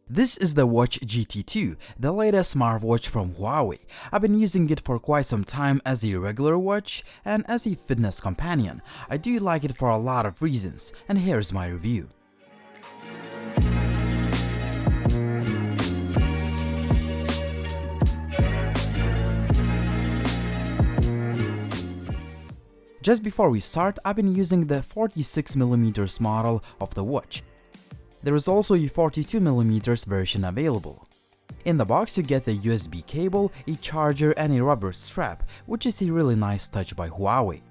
This is the Watch GT2, the latest smartwatch from Huawei. I've been using it for quite some time as a regular watch and as a fitness companion. I do like it for a lot of reasons, and here's my review. Just before we start, I've been using the 46mm model of the watch. There is also a 42mm version available. In the box you get the USB cable, a charger and a rubber strap, which is a really nice touch by Huawei.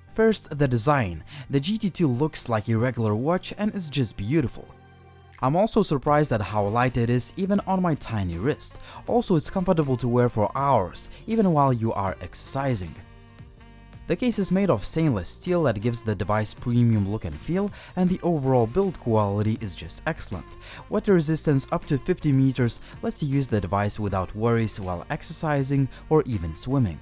First, the design. The GT2 looks like a regular watch and is just beautiful. I'm also surprised at how light it is even on my tiny wrist. Also, it's comfortable to wear for hours, even while you are exercising. The case is made of stainless steel that gives the device premium look and feel, and the overall build quality is just excellent. Water resistance up to 50 meters lets you use the device without worries while exercising or even swimming.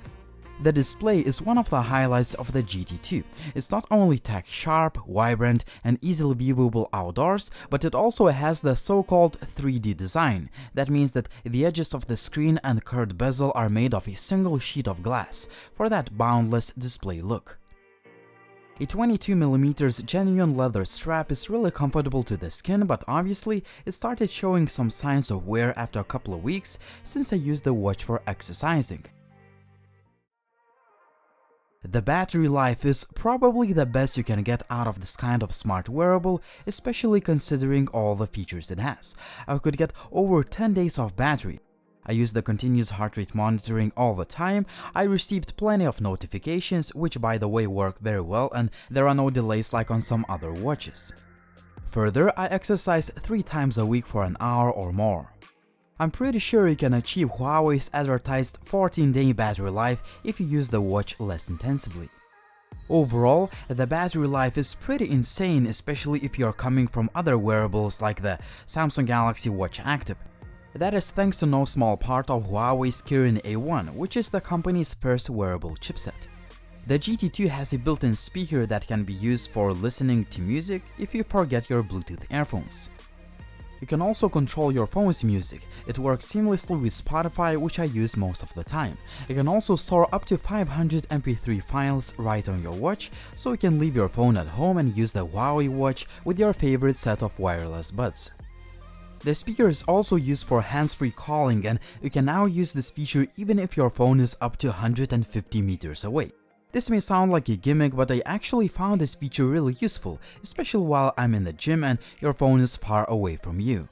The display is one of the highlights of the GT2. It's not only tech-sharp, vibrant, and easily viewable outdoors, but it also has the so-called 3D design. That means that the edges of the screen and curved bezel are made of a single sheet of glass for that boundless display look. A 22mm genuine leather strap is really comfortable to the skin, but obviously it started showing some signs of wear after a couple of weeks since I used the watch for exercising. The battery life is probably the best you can get out of this kind of smart wearable, especially considering all the features it has. I could get over 10 days of battery. I use the continuous heart rate monitoring all the time. I received plenty of notifications, which by the way work very well, and there are no delays like on some other watches. Further, I exercise 3 times a week for an hour or more. I'm pretty sure you can achieve Huawei's advertised 14-day battery life if you use the watch less intensively. Overall, the battery life is pretty insane, especially if you're coming from other wearables like the Samsung Galaxy Watch Active. That is thanks to no small part of Huawei's Kirin A1, which is the company's first wearable chipset. The GT2 has a built-in speaker that can be used for listening to music if you forget your Bluetooth earphones. You can also control your phone's music. It works seamlessly with Spotify, which I use most of the time. You can also store up to 500 MP3 files right on your watch, so you can leave your phone at home and use the Huawei watch with your favorite set of wireless buds. The speaker is also used for hands-free calling, and you can now use this feature even if your phone is up to 150 meters away. This may sound like a gimmick, but I actually found this feature really useful, especially while I'm in the gym and your phone is far away from you.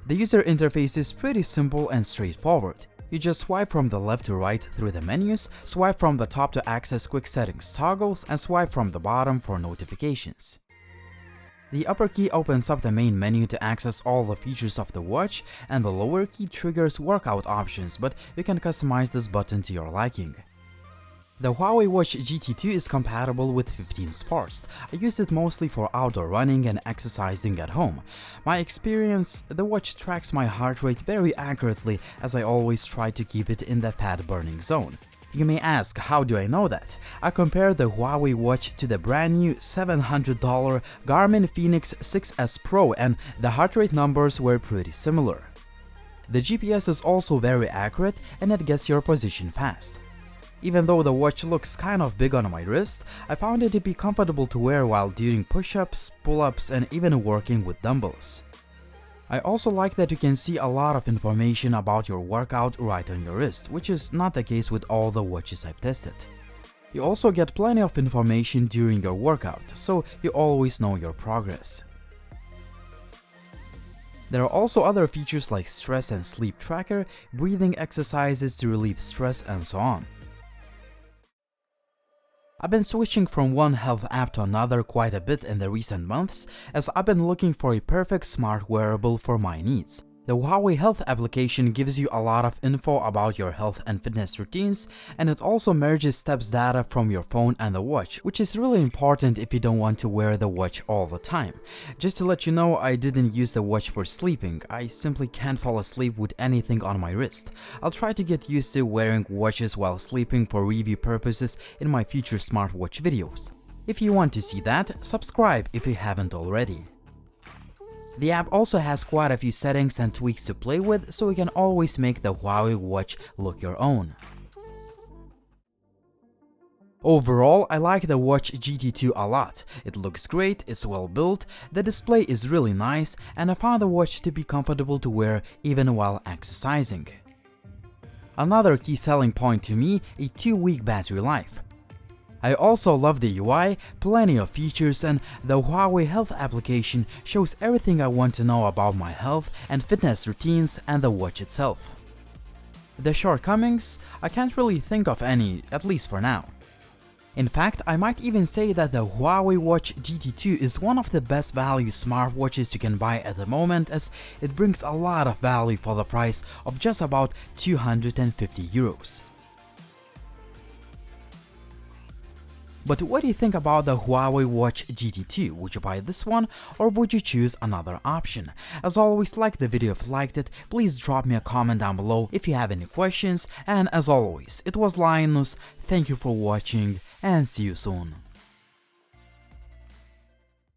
The user interface is pretty simple and straightforward. You just swipe from the left to right through the menus, swipe from the top to access quick settings toggles, and swipe from the bottom for notifications. The upper key opens up the main menu to access all the features of the watch, and the lower key triggers workout options, but you can customize this button to your liking. The Huawei Watch GT2 is compatible with 15 sports. I use it mostly for outdoor running and exercising at home. My experience, the watch tracks my heart rate very accurately, as I always try to keep it in the fat burning zone. You may ask, how do I know that? I compared the Huawei watch to the brand new $700 Garmin Fenix 6S Pro, and the heart rate numbers were pretty similar. The GPS is also very accurate and it gets your position fast. Even though the watch looks kind of big on my wrist, I found it to be comfortable to wear while doing push-ups, pull-ups, and even working with dumbbells. I also like that you can see a lot of information about your workout right on your wrist, which is not the case with all the watches I've tested. You also get plenty of information during your workout, so you always know your progress. There are also other features like stress and sleep tracker, breathing exercises to relieve stress, and so on. I've been switching from one health app to another quite a bit in the recent months, as I've been looking for a perfect smart wearable for my needs. The Huawei Health application gives you a lot of info about your health and fitness routines, and it also merges steps data from your phone and the watch, which is really important if you don't want to wear the watch all the time. Just to let you know, I didn't use the watch for sleeping. I simply can't fall asleep with anything on my wrist. I'll try to get used to wearing watches while sleeping for review purposes in my future smartwatch videos. If you want to see that, subscribe if you haven't already. The app also has quite a few settings and tweaks to play with, so you can always make the Huawei watch look your own. Overall, I like the Watch GT2 a lot. It looks great, it's well built, the display is really nice, and I found the watch to be comfortable to wear even while exercising. Another key selling point to me, a 2-week battery life. I also love the UI, plenty of features, and the Huawei Health application shows everything I want to know about my health and fitness routines and the watch itself. The shortcomings? I can't really think of any, at least for now. In fact, I might even say that the Huawei Watch GT2 is one of the best value smartwatches you can buy at the moment, as it brings a lot of value for the price of just about 250 euros. But what do you think about the Huawei Watch GT2? Would you buy this one, or would you choose another option? As always, like the video if you liked it, please drop me a comment down below if you have any questions, and as always, it was Linus, thank you for watching, and see you soon.